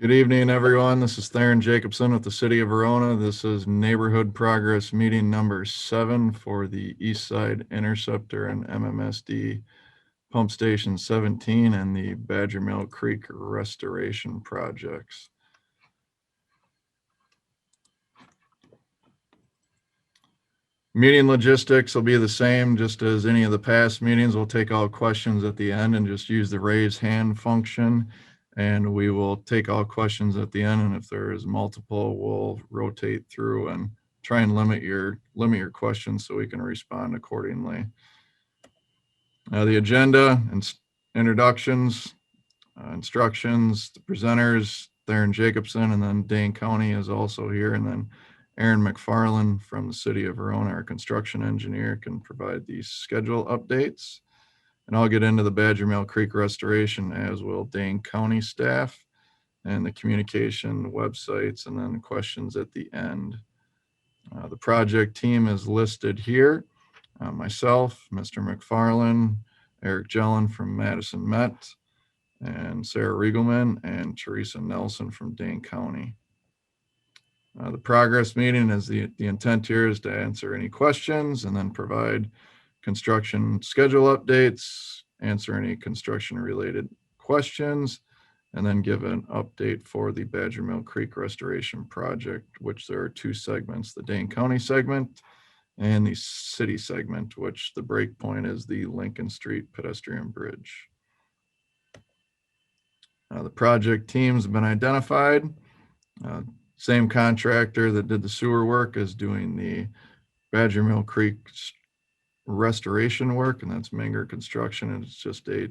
Good evening, everyone. This is Theron Jacobson with the City of Verona. This is Neighborhood Progress Meeting number 7 for the East Side Interceptor and MMSD Pump Station 17 and the Badger Mill Creek Restoration Projects. Meeting logistics will be the same, just as any of the past meetings. We'll take all questions at the end and just use the raise hand function. And we will take all questions at the end. And if there is multiple, we'll rotate through and try and limit your questions so we can respond accordingly. The agenda and introductions, instructions, the presenters, Theron Jacobson, and then Dane County is also here. And then Aaron McFarland from the City of Verona, our construction engineer, can provide these schedule updates. And I'll get into the Badger Mill Creek restoration, as will Dane County staff, and the communication websites, and then questions at the end. The project team is listed here. Myself, Mr. McFarland, Eric Jellin from Madison Met, and Sarah Riegelman and Teresa Nelson from Dane County. The progress meeting is the intent here is to answer any questions and then provide construction schedule updates, answer any construction related questions, and then give an update for the Badger Mill Creek Restoration Project, which there are two segments, the Dane County segment and the city segment, which the break point is the Lincoln Street pedestrian bridge. The project teams have been identified. Same contractor that did the sewer work is doing the Badger Mill Creek restoration work, and that's Menger Construction, and it's just a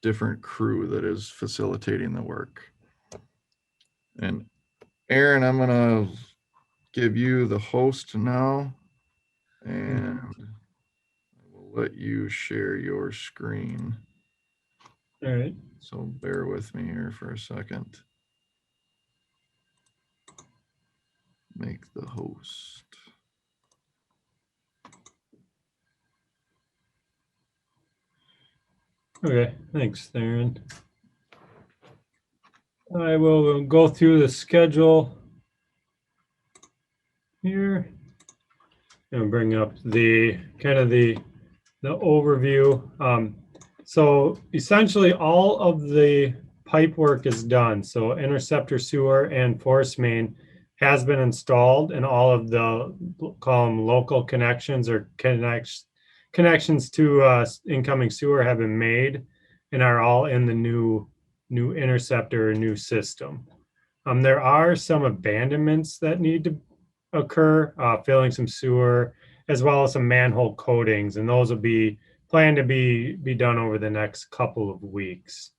different crew that is facilitating the work. And Aaron, I'm gonna give you the host now, and I will let you share your screen. All right. So bear with me here for a second. Make the host. Okay, thanks, Theron. I will go through the schedule here and bring up the kind of the overview. So essentially all of the pipe work is done. So interceptor sewer and force main has been installed, and all of the, call them local connections or connections to incoming sewer have been made and are all in the new interceptor, new system. There are some abandonments that need to occur, filling some sewer, as well as some manhole coatings, and those will be planned to be done over the next couple of weeks.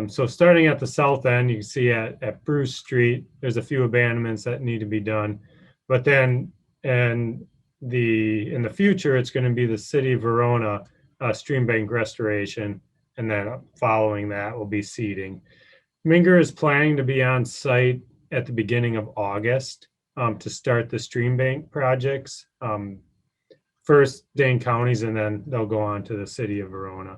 So starting at the south end, you can see at Bruce Street, there's a few abandonments that need to be done. But then in the future, it's going to be the City of Verona stream bank restoration. And then following that will be seeding. Menger is planning to be on site at the beginning of August to start the stream bank projects. First Dane counties, and then they'll go on to the City of Verona.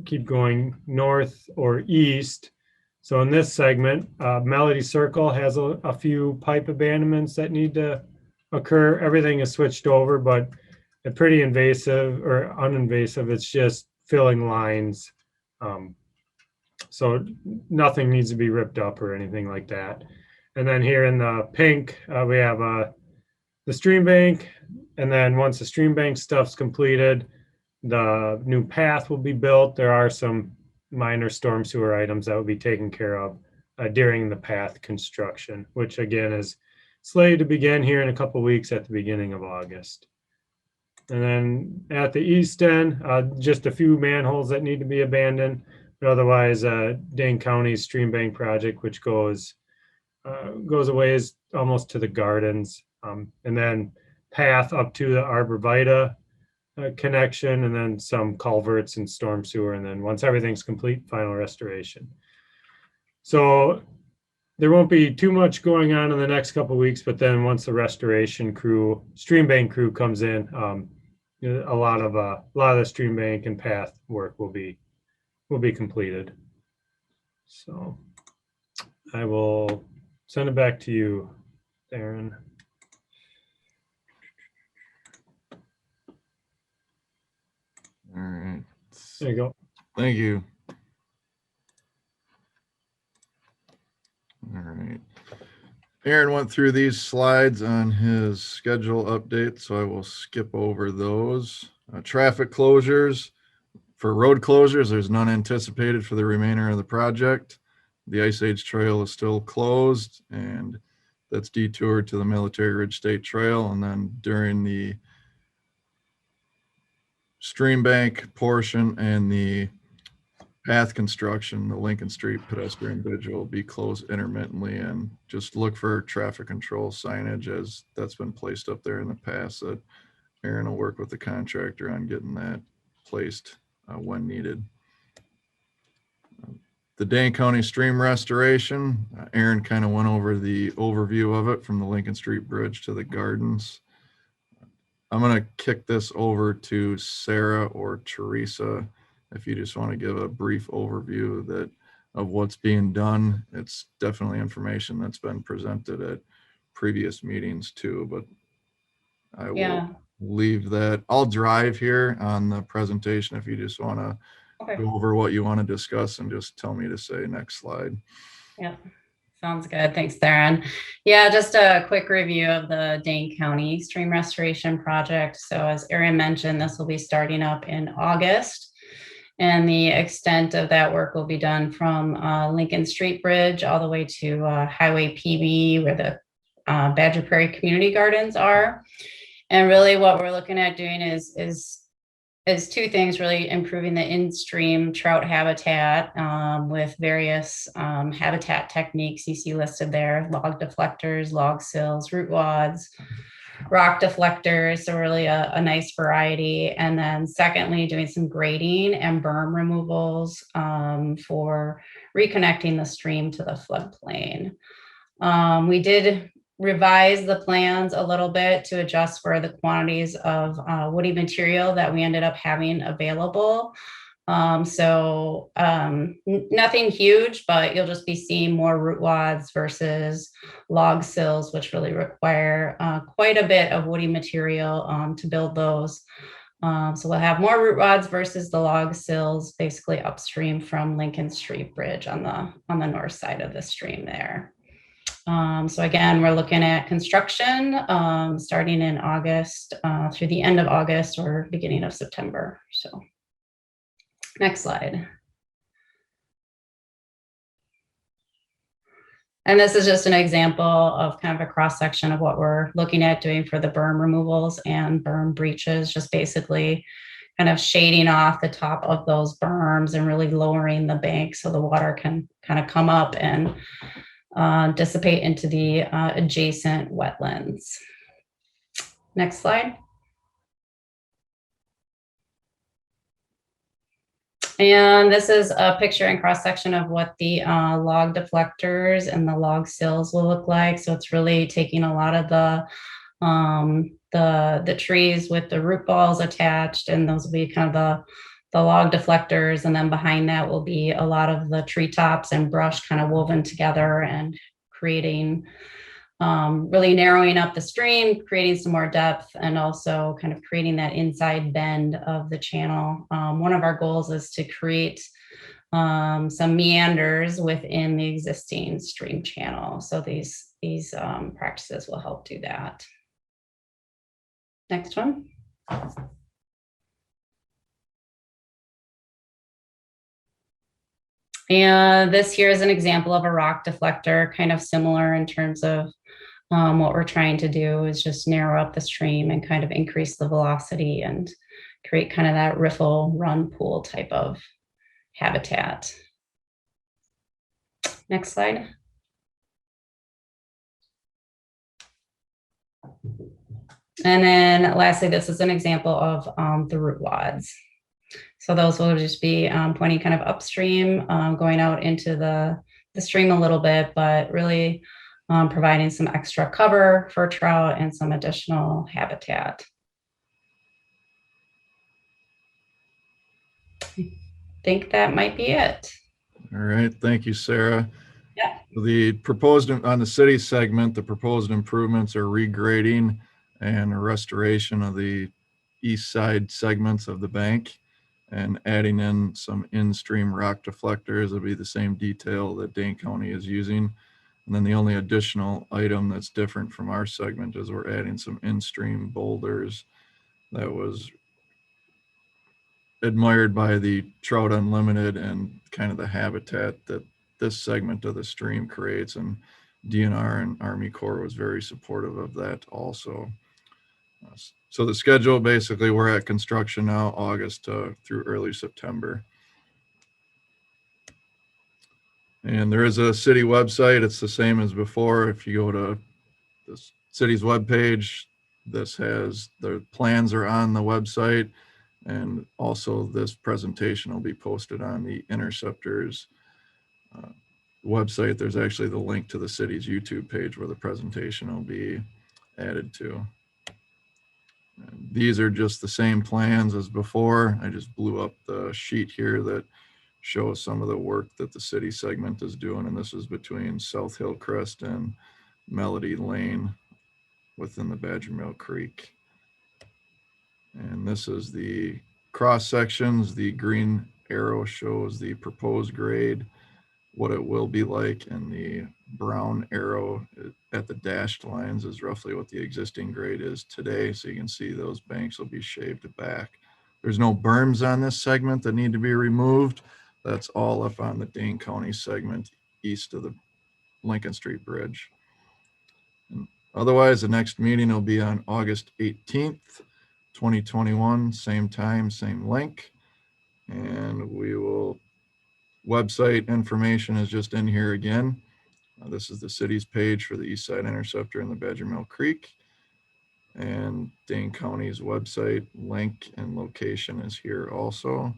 Keep going north or east. So in this segment, Melody Circle has a few pipe abandonments that need to occur. Everything is switched over, but a pretty invasive or uninvasive. It's just filling lines. So nothing needs to be ripped up or anything like that. And then here in the pink, we have the stream bank. And then once the stream bank stuff's completed, the new path will be built. There are some minor storm sewer items that will be taken care of during the path construction, which again is slated to begin here in a couple of weeks at the beginning of August. And then at the east end, just a few manholes that need to be abandoned. But otherwise, Dane County's stream bank project, which goes a ways almost to the gardens, and then path up to the Arborvitae connection, and then some culverts and storm sewer, and then once everything's complete, final restoration. So there won't be too much going on in the next couple of weeks, but then once the restoration crew, stream bank crew comes in, a lot of the stream bank and path work will be completed. So I will send it back to you, Aaron. All right. There you go. Thank you. All right. Aaron went through these slides on his schedule update, so I will skip over those. Traffic closures. For road closures, there's none anticipated for the remainder of the project. The Ice Age Trail is still closed, and that's detoured to the Military Ridge State Trail. And then during the stream bank portion and the path construction, the Lincoln Street pedestrian bridge will be closed intermittently, and just look for traffic control signage as that's been placed up there in the past. That Aaron will work with the contractor on getting that placed when needed. The Dane County stream restoration, Aaron kind of went over the overview of it from the Lincoln Street Bridge to the gardens. I'm going to kick this over to Sarah or Teresa if you just want to give a brief overview of what's being done. It's definitely information that's been presented at previous meetings too, but I will leave that. I'll drive here on the presentation if you just want to go over what you want to discuss and just tell me to say next slide. Yeah, sounds good. Thanks, Darren. Yeah, just a quick review of the Dane County Stream Restoration Project. So as Aaron mentioned, this will be starting up in August. And the extent of that work will be done from Lincoln Street Bridge all the way to Highway PB, where the Badger Prairie Community Gardens are. And really what we're looking at doing is two things: really improving the in-stream trout habitat with various habitat techniques you see listed there: log deflectors, log sills, root wads, rock deflectors, so really a nice variety. And then secondly, doing some grading and berm removals for reconnecting the stream to the floodplain. We did revise the plans a little bit to adjust for the quantities of woody material that we ended up having available. Nothing huge, but you'll just be seeing more root wads versus log sills, which really require quite a bit of woody material to build those. So we'll have more root wads versus the log sills, basically upstream from Lincoln Street Bridge on the north side of the stream there. So again, we're looking at construction starting in August through the end of August or beginning of September. So next slide. And this is just an example of kind of a cross section of what we're looking at doing for the berm removals and berm breaches, just basically kind of shading off the top of those berms and really lowering the bank so the water can kind of come up and dissipate into the adjacent wetlands. Next slide. And this is a picture and cross section of what the log deflectors and the log sills will look like. So it's really taking a lot of the trees with the root balls attached, and those will be kind of the log deflectors, and then behind that will be a lot of the treetops and brush kind of woven together and creating, really narrowing up the stream, creating some more depth, and also kind of creating that inside bend of the channel. One of our goals is to create some meanders within the existing stream channel. So these practices will help do that. Next one. And this here is an example of a rock deflector, kind of similar in terms of what we're trying to do is just narrow up the stream and kind of increase the velocity and create kind of that riffle run pool type of habitat. Next slide. And then lastly, this is an example of the root wads. So those will just be pointing kind of upstream, going out into the stream a little bit, but really providing some extra cover for trout and some additional habitat. I think that might be it. All right. Thank you, Sarah. Yeah. The proposed, on the city segment, the proposed improvements are regrading and a restoration of the east side segments of the bank and adding in some in-stream rock deflectors. It'll be the same detail that Dane County is using. And then the only additional item that's different from our segment is we're adding some in-stream boulders that was admired by the Trout Unlimited and kind of the habitat that this segment of the stream creates. And DNR and Army Corps was very supportive of that also. So the schedule, basically, we're at construction now, August through early September. And there is a city website. It's the same as before. If you go to the city's webpage, this has, the plans are on the website. And also this presentation will be posted on the Interceptors website. There's actually the link to the city's YouTube page where the presentation will be added to. And these are just the same plans as before. I just blew up the sheet here that shows some of the work that the city segment is doing. And this is between South Hillcrest and Melody Lane within the Badger Mill Creek. And this is the cross sections. The green arrow shows the proposed grade, what it will be like, and the brown arrow at the dashed lines is roughly what the existing grade is today. So you can see those banks will be shaved back. There's no berms on this segment that need to be removed. That's all up on the Dane County segment east of the Lincoln Street Bridge. And otherwise, the next meeting will be on August 18th. 2021, same time, same link. And we will, website information is just in here again. This is the city's page for the East Side Interceptor and the Badger Mill Creek. And Dane County's website link and location is here also.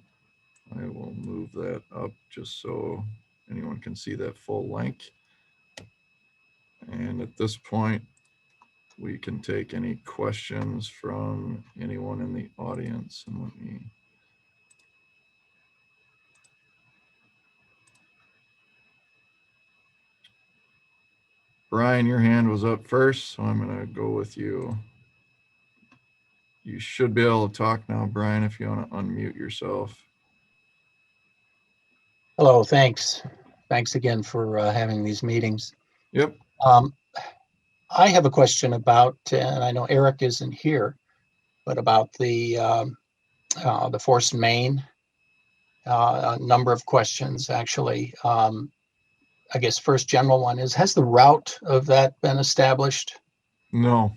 I will move that up just so anyone can see that full link. And at this point, we can take any questions from anyone in the audience. And let me. Brian, your hand was up first, so I'm going to go with you. You should be able to talk now, Brian, if you want to unmute yourself. Hello, thanks. Thanks again for having these meetings. Yep. I have a question about, and I know Eric isn't here, but about the force main. A number of questions, actually. I guess first general one is, has the route of that been established? No.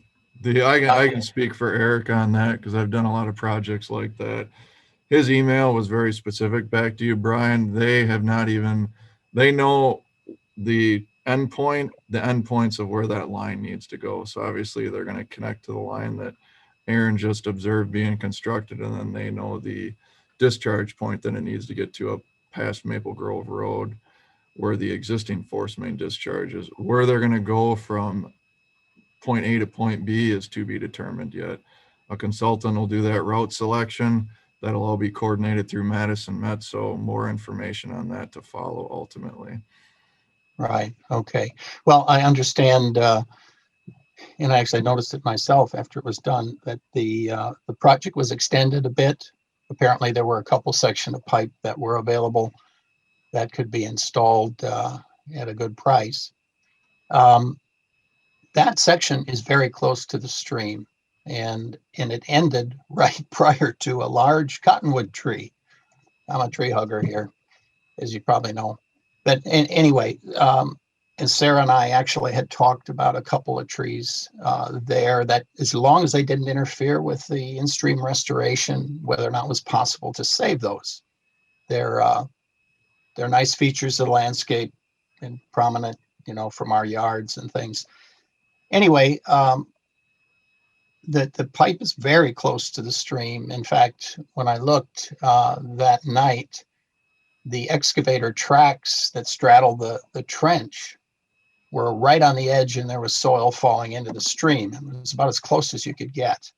I can speak for Eric on that because I've done a lot of projects like that. His email was very specific. Back to you, Brian. They have not even, they know the endpoints of where that line needs to go. So obviously they're going to connect to the line that Aaron just observed being constructed, and then they know the discharge point that it needs to get to up past Maple Grove Road, where the existing force main discharges. Where they're going to go from point A to point B is to be determined yet. A consultant will do that route selection. That'll all be coordinated through Madison Met. So more information on that to follow ultimately. Right. Okay. Well, I understand, and I actually noticed it myself after it was done, that the project was extended a bit. Apparently, there were a couple sections of pipe that were available that could be installed at a good price. That section is very close to the stream, and it ended right prior to a large cottonwood tree. I'm a tree hugger here, as you probably know. But anyway, and Sarah and I actually had talked about a couple of trees there that, as long as they didn't interfere with the in-stream restoration, whether or not it was possible to save those. They're nice features of the landscape and prominent, from our yards and things. Anyway, the pipe is very close to the stream. In fact, when I looked that night, the excavator tracks that straddle the trench were right on the edge, and there was soil falling into the stream. It was about as close as you could get.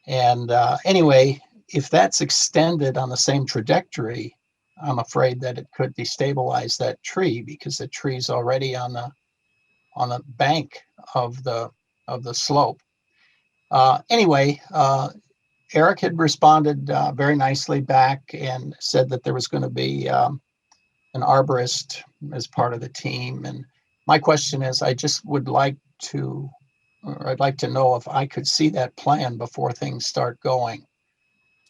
And anyway, if that's extended on the same trajectory, I'm afraid that it could destabilize that tree because the tree's already on the bank of the slope. Anyway, Eric had responded very nicely back and said that there was going to be an arborist as part of the team. And my question is, I just would like to, or I'd like to know if I could see that plan before things start going.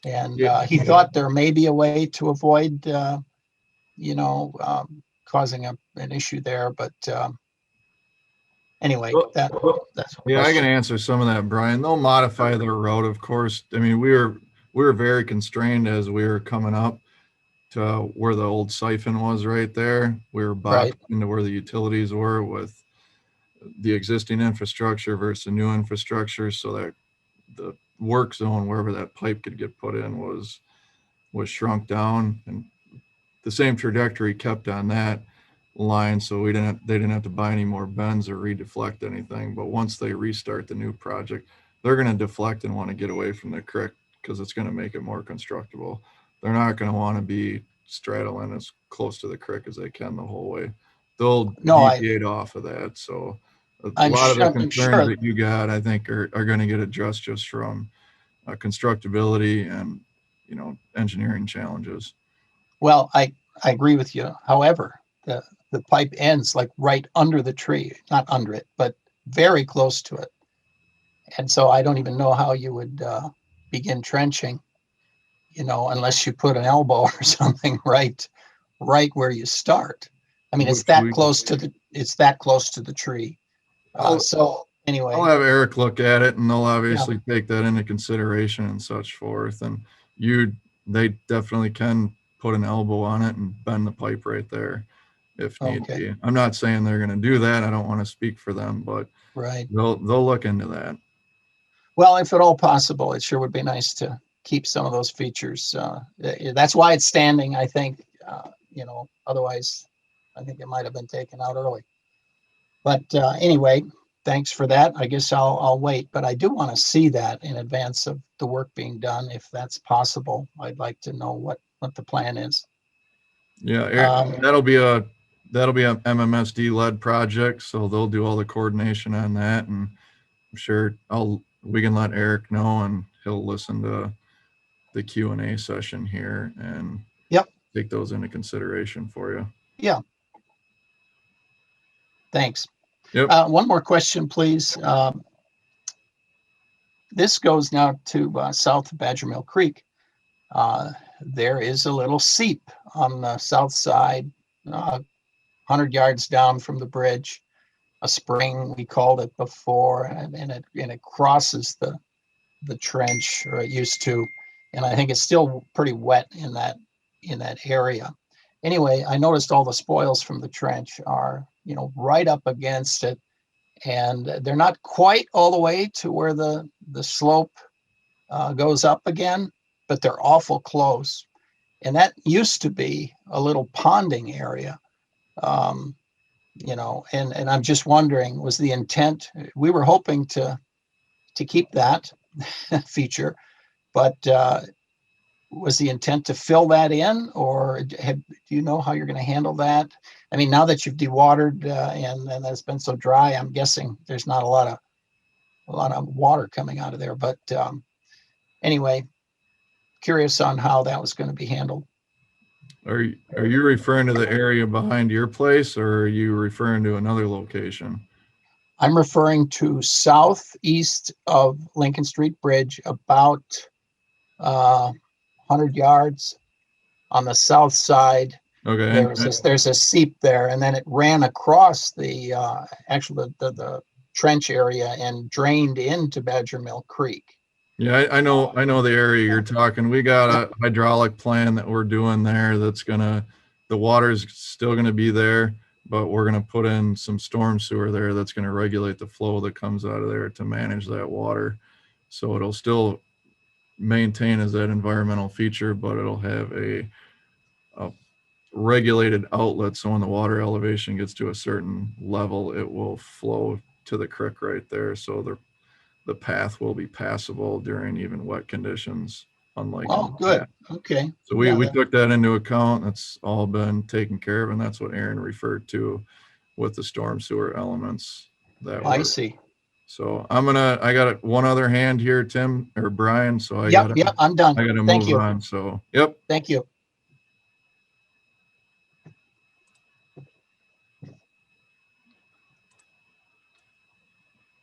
And Yeah. he thought there may be a way to avoid, causing an issue there. But anyway, that's a Yeah, I can question. answer some of that, Brian. They'll modify their route, of course. I mean, we were very constrained as we were coming up to where the old siphon was right there. We were boxed into where the utilities were with the existing infrastructure versus the new infrastructure, so that the work zone wherever that pipe could get put in was shrunk down, and the same trajectory kept on that line, so they didn't have to buy any more bends or redeflect anything. But once they restart the new project, they're going to deflect and want to get away from the creek because it's going to make it more constructible. They're not going to want to be straddling as close to the creek as they can the whole way. They'll deviate off of that. So a lot of the concerns that you got, I think, are going to get addressed just from constructability and engineering challenges. Well, I agree with you. However, the pipe ends like right under the tree, not under it, but very close to it. And so I don't even know how you would begin trenching, unless you put an elbow or something right where you start. I mean, it's that close to the tree. So anyway, I'll have Eric look at it, and they'll obviously take that into consideration and such forth. And they definitely can put an elbow on it and bend the pipe right there if need be. I'm not saying they're going to do that. I don't want to speak for them, but they'll look into that. Well, if at all possible, it sure would be nice to keep some of those features. That's why it's standing, I think. Otherwise, I think it might have been taken out early. But anyway, thanks for that. I guess I'll wait, but I do want to see that in advance of the work being done, if that's possible. I'd like to know what the plan is. Yeah, that'll be a MMSD led project, so they'll do all the coordination on that, and I'm sure we can let Eric know, and he'll listen to the Q&A session here and take those into consideration for you. Yeah. Thanks. Yep. One more question, please. This goes now to south of Badger Mill Creek. There is a little seep on the south side, 100 yards down from the bridge, a spring, we called it before, and it crosses the trench, or it used to, and I think it's still pretty wet in that area. Anyway, I noticed all the spoils from the trench are, right up against it, and they're not quite all the way to where the slope goes up again, but they're awful close. And that used to be a little ponding area, and I'm just wondering, was the intent, we were hoping to keep that feature, but was the intent to fill that in, or do you know how you're going to handle that? I mean, now that you've dewatered and it's been so dry, I'm guessing there's not a lot of water coming out of there. But anyway, curious on how that was going to be handled. Are you referring to the area behind your place, or are you referring to another location? I'm referring to southeast of Lincoln Street Bridge, about 100 yards on the south side. Okay. There's a seep there, and then it ran across the trench area and drained into Badger Mill Creek. Yeah, I know the area you're talking. We got a hydraulic plan that we're doing there. The water's still gonna be there, but we're gonna put in some storm sewer there that's gonna regulate the flow that comes out of there to manage that water. So it'll still maintain as that environmental feature, but it'll have a regulated outlet, so when the water elevation gets to a certain level, it will flow to the creek right there, so the path will be passable during even wet conditions unlike. Oh, in the good. past. Okay. So we Yeah, took that into account. That's all been taken care of, and that's what Aaron referred to with the storm sewer elements that I were. see. So I got one other hand here, Tim or Brian, so I Yep, gotta I'm done. Thank move you. on. So, yep. Thank you.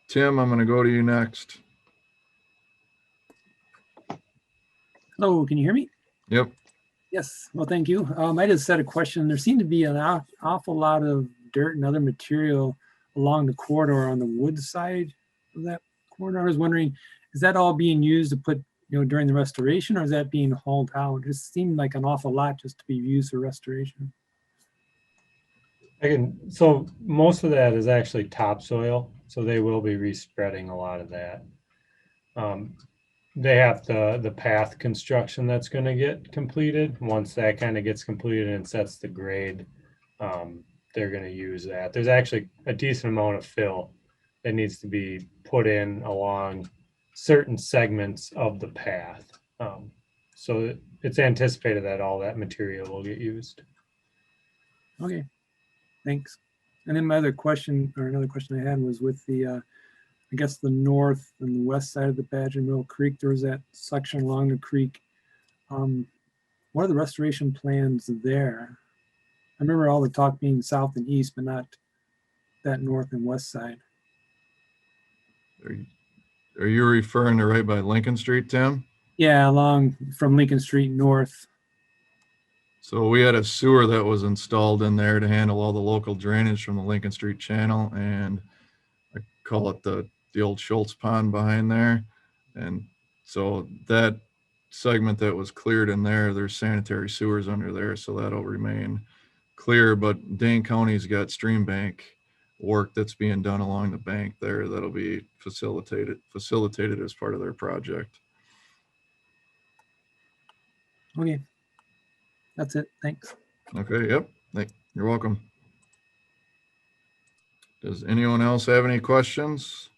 Tim, I'm gonna go to you next. Hello, can you hear me? Yep. Yes. Well, thank you. I just had a question. There seemed to be an awful lot of dirt and other material along the corridor on the wood side of that corridor. I was wondering, is that all being used to put, during the restoration, or is that being hauled out? It just seemed like an awful lot just to be used for restoration. So most of that is actually topsoil, so they will be respreading a lot of that. They have the path construction that's going to get completed. Once that kind of gets completed and sets the grade, they're going to use that. There's actually a decent amount of fill that needs to be put in along certain segments of the path. So it's anticipated that all that material will get used. Okay, thanks. And then my other question, or another question I had, was with the, I guess the north and the west side of the Badger Mill Creek. There was that section along the creek. What are the restoration plans there? I remember all the talk being south and east, but not that north and west side. Are you referring to right by Lincoln Street, Tim? Yeah, along from Lincoln Street north. So we had a sewer that was installed in there to handle all the local drainage from the Lincoln Street channel, and I call it the old Schultz Pond behind there. And so that segment that was cleared in there, there's sanitary sewers under there, so that'll remain clear. But Dane County's got stream bank work that's being done along the bank there that'll be facilitated as part of their project. Okay, that's it. Thanks. Okay, yep. You're welcome. Does anyone else have any questions?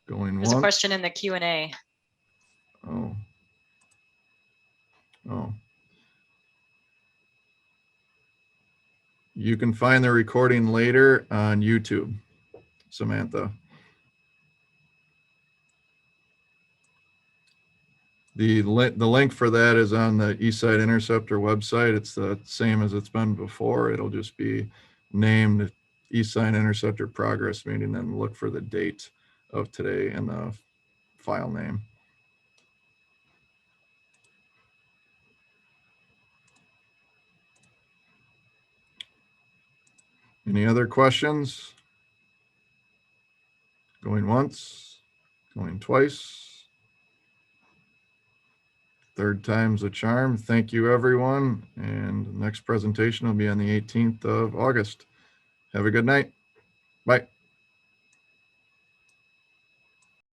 Going There's a once. question in the Q&A. Oh. Oh. You can find the recording later on YouTube, Samantha. The link for that is on the Eastside Interceptor website. It's the same as it's been before. It'll just be named Eastside Interceptor Progress Meeting, and look for the date of today and the file name. Any other questions? Going once, going twice. Third time's a charm. Thank you, everyone. And the next presentation will be on the 18th of August. Have a good night. Bye.